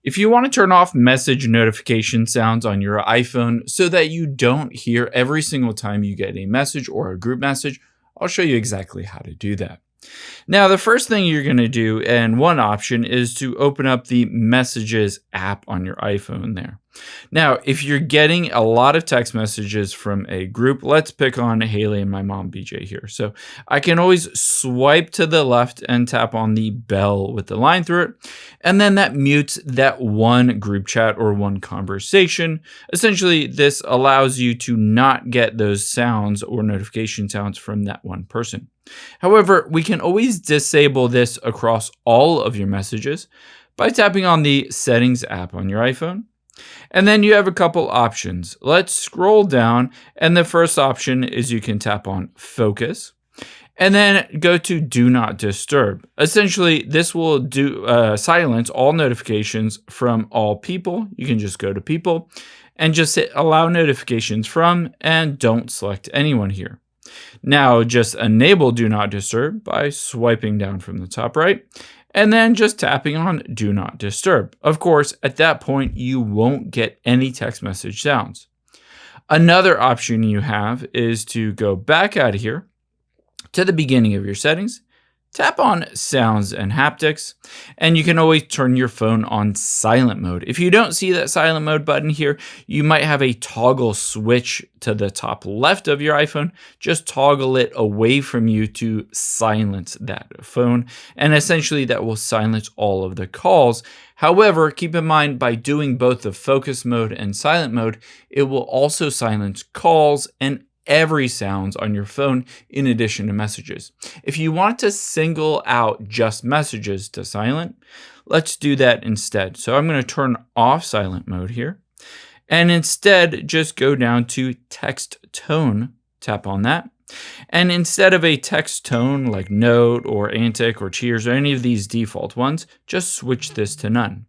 If you want to turn off message notification sounds on your iPhone so that you don't hear every single time you get a message or a group message, I'll show you exactly how to do that. Now, the first thing you're going to do, and one option, is to open up the Messages app on your iPhone there. Now, if you're getting a lot of text messages from a group, let's pick on Haley and my mom BJ here. So I can always swipe to the left and tap on the bell with the line through it. And then that mutes that one group chat or one conversation. Essentially, this allows you to not get those sounds or notification sounds from that one person. However, we can always disable this across all of your messages by tapping on the Settings app on your iPhone. And then you have a couple options. Let's scroll down, and the first option is you can tap on Focus, and then go to Do Not Disturb. Essentially, this will silence all notifications from all people. You can just go to People and just hit Allow Notifications From, and don't select anyone here. Now, just enable Do Not Disturb by swiping down from the top right, and then just tapping on Do Not Disturb. Of course, at that point, you won't get any text message sounds. Another option you have is to go back out of here to the beginning of your settings, tap on Sounds and Haptics, and you can always turn your phone on silent mode. If you don't see that silent mode button here, you might have a toggle switch to the top left of your iPhone. Just toggle it away from you to silence that phone, and essentially that will silence all of the calls. However, keep in mind, by doing both the focus mode and silent mode, it will also silence calls and every sounds on your phone in addition to messages. If you want to single out just messages to silent, let's do that instead. So I'm going to turn off silent mode here, and instead just go down to text tone, tap on that. And instead of a text tone like note or antic or cheers or any of these default ones, just switch this to none.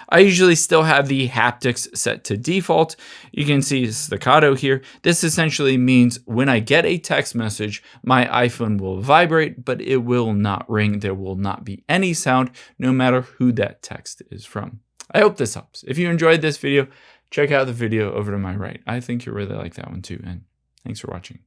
I usually still have the haptics set to default. You can see staccato here. This essentially means when I get a text message, my iPhone will vibrate, but it will not ring. There will not be any sound, no matter who that text is from. I hope this helps. If you enjoyed this video, check out the video over to my right. I think you'll really like that one too. And thanks for watching.